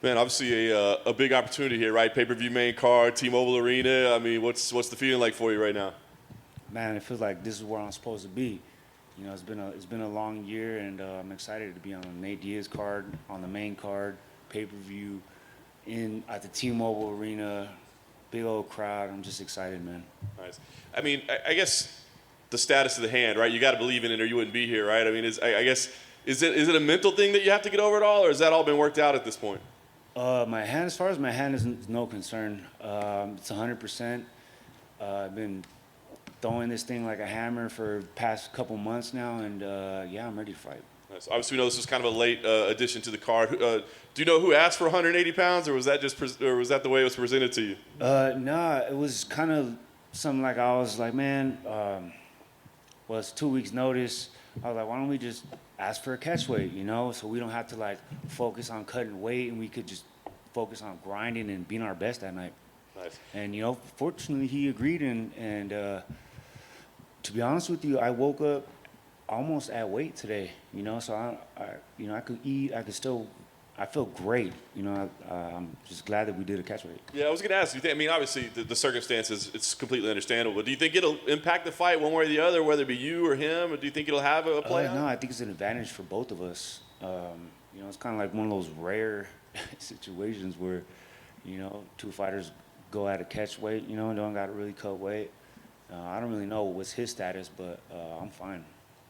Man, obviously a big opportunity here, right? Pay-per-view main card, T-Mobile Arena. I mean, what's the feeling like for you right now? Man, it feels like this is where I'm supposed to be. You know, it's been a long year, and I'm excited to be on the Nate Diaz card, on the main card, pay-per-view, in at the T-Mobile Arena, big old crowd. I'm just excited, man. Nice. I mean, I guess the status of the hand, right? You got to believe in it, or you wouldn't be here, right? I mean, I guess is it a mental thing that you have to get over it all, or has that all been worked out at this point? My hand, as far as my hand, is no concern. It's 100%. I've been throwing this thing like a hammer for the past couple months now, and yeah, I'm ready to fight. Nice. Obviously, we know this was kind of a late addition to the card. Do you know who asked for 180 pounds, or was that or was that the way it was presented to you? Nah, it was kind of something like I was like, man, well, it's 2 weeks notice. I was like, why don't we just ask for a catch weight, you know, so we don't have to like focus on cutting weight, and we could just focus on grinding and being our best that night. Nice. And you know, fortunately, he agreed, and to be honest with you, I woke up almost at weight today, you know, so I could eat, I feel great, you know. I'm just glad that we did a catch weight. Yeah, I was going to ask you. I mean, obviously, the circumstances, it's completely understandable. But do you think it'll impact the fight one way or the other, whether it be you or him, or do you think it'll have a play on it? No, I think it's an advantage for both of us. You know, it's kind of like one of those rare situations where, you know, two fighters go at a catch weight, you know, and don't got to really cut weight. I don't really know what's his status, but I'm fine.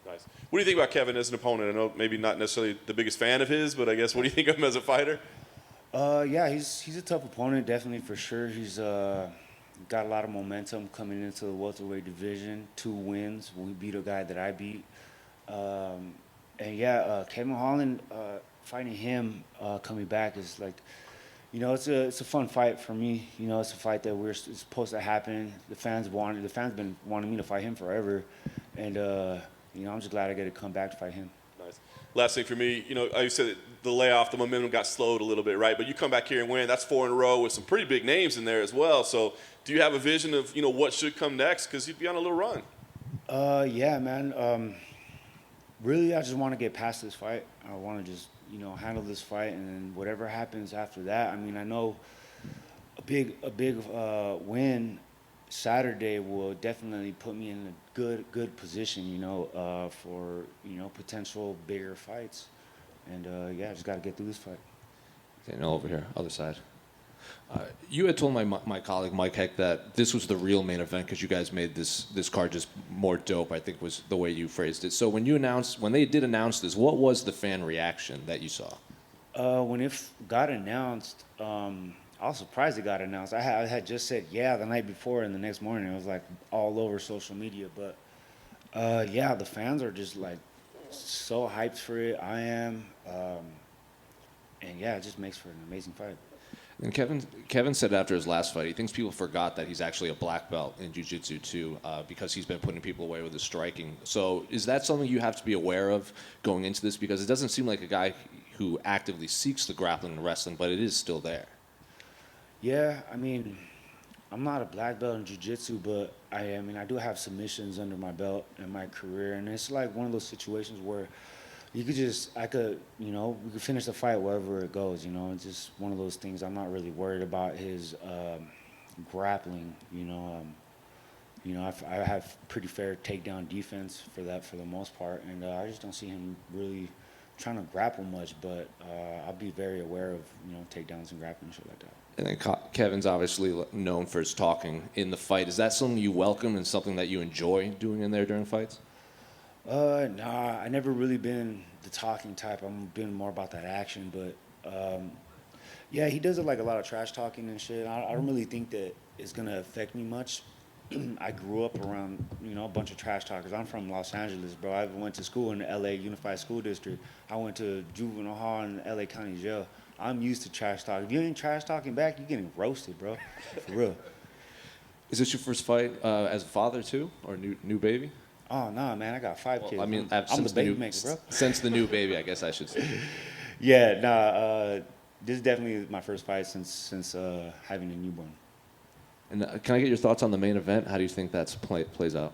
Nice. What do you think about Kevin as an opponent? I know maybe not necessarily the biggest fan of his, but I guess what do you think of him as a fighter? Yeah, he's a tough opponent, definitely, for sure. He's got a lot of momentum coming into the welterweight division. 2 wins. We beat a guy that I beat. And yeah, Kevin Holland, fighting him coming back is like, you know, it's a fun fight for me. You know, it's a fight that it's supposed to happen. The fans been wanting me to fight him forever, and you know, I'm just glad I get to come back to fight him. Nice. Last thing for me, you know, like you said, the layoff, the momentum got slowed a little bit, right? But you come back here and win. That's 4 in a row with some pretty big names in there as well. So do you have a vision of, you know, what should come next? Because you'd be on a little run. Yeah, man. Really, I just want to get past this fight. I want to just, you know, handle this fight, and then whatever happens after that. I mean, I know a big win Saturday will definitely put me in a good position, you know, for, you know, potential bigger fights. And yeah, I just got to get through this fight. Okay, no, over here, other side. You had told my colleague Mike Heck that this was the real main event because you guys made this card just more dope, I think was the way you phrased it. So when they did announce this, what was the fan reaction that you saw? When it got announced, I was surprised it got announced. I had just said yeah the night before, and the next morning it was like all over social media. But yeah, the fans are just like so hyped for it. I am, and yeah, it just makes for an amazing fight. And Kevin said after his last fight, he thinks people forgot that he's actually a black belt in jiu-jitsu too, because he's been putting people away with his striking. So is that something you have to be aware of going into this? Because it doesn't seem like a guy who actively seeks the grappling and wrestling, but it is still there. Yeah, I mean, I'm not a black belt in jiu-jitsu, but I mean, I do have submissions under my belt in my career, and it's like one of those situations where you you know, we could finish the fight wherever it goes, you know. It's just one of those things. I'm not really worried about his grappling, you know. You know, I have pretty fair takedown defense for that for the most part, and I just don't see him really trying to grapple much, but I'll be very aware of, you know, takedowns and grappling and shit like that. And then Kevin's obviously known for his talking in the fight. Is that something you welcome and something that you enjoy doing in there during fights? Nah, I never really been the talking type. I've been more about that action, but yeah, he does it like a lot of trash talking and shit. I don't really think that it's gonna affect me much. I grew up around, you know, a bunch of trash talkers. I'm from Los Angeles, bro. I went to school in the LA Unified School District. I went to juvenile hall in the LA County Jail. I'm used to trash talk. If you ain't trash talking back, you're getting roasted, bro. For real. Is this your first fight as a father too, or new baby? Oh no, man! I got 5 kids. I mean, I'm the baby maker, bro. Since the new baby, I guess I should say. Yeah, nah. This is definitely my first fight since having a newborn. And can I get your thoughts on the main event? How do you think that plays out?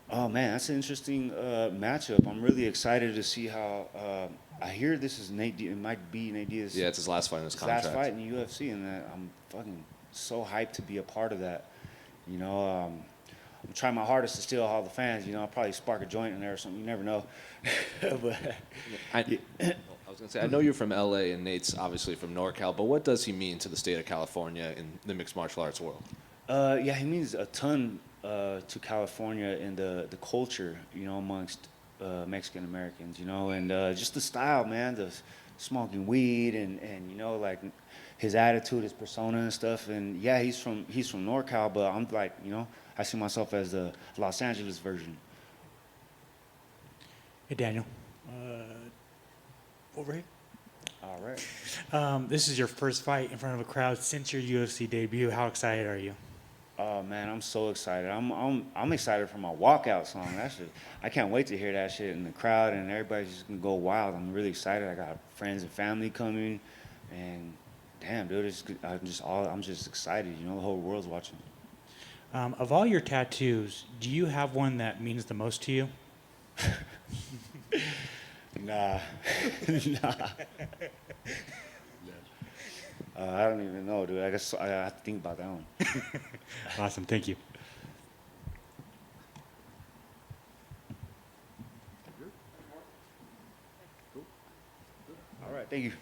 Oh man, that's an interesting matchup. I'm really excited to see how I hear this is Nate. It might be Nate Diaz. Yeah, it's his last fight in his his last contract. fight in the UFC, and I'm fucking so hyped to be a part of that. You know, I'm trying my hardest to steal all the fans. You know, I'll probably spark a joint in there or something. You never know. But I was going to say, I know you're from LA and Nate's obviously from NorCal, but what does he mean to the state of California in the mixed martial arts world? yeah, he means a ton to California and the culture, you know, amongst Mexican Americans, you know, and just the style, man, the smoking weed and you know, like his attitude, his persona and stuff. And yeah, he's from NorCal, but I'm like, you know, I see myself as the Los Angeles version. Hey, Daniel. Over here. All right. This is your first fight in front of a crowd since your UFC debut. How excited are you? Oh man, I'm so excited. I'm excited for my walkout song. That shit, I can't wait to hear that shit in the crowd and everybody's just gonna go wild. I'm really excited. I got friends and family coming, and damn, dude, I'm just excited. You know, the whole world's watching. Of all your tattoos, do you have one that means the most to you? Nah, nah. I don't even know, dude. I guess I have to think about that one. Awesome. Thank you. All right, thank you.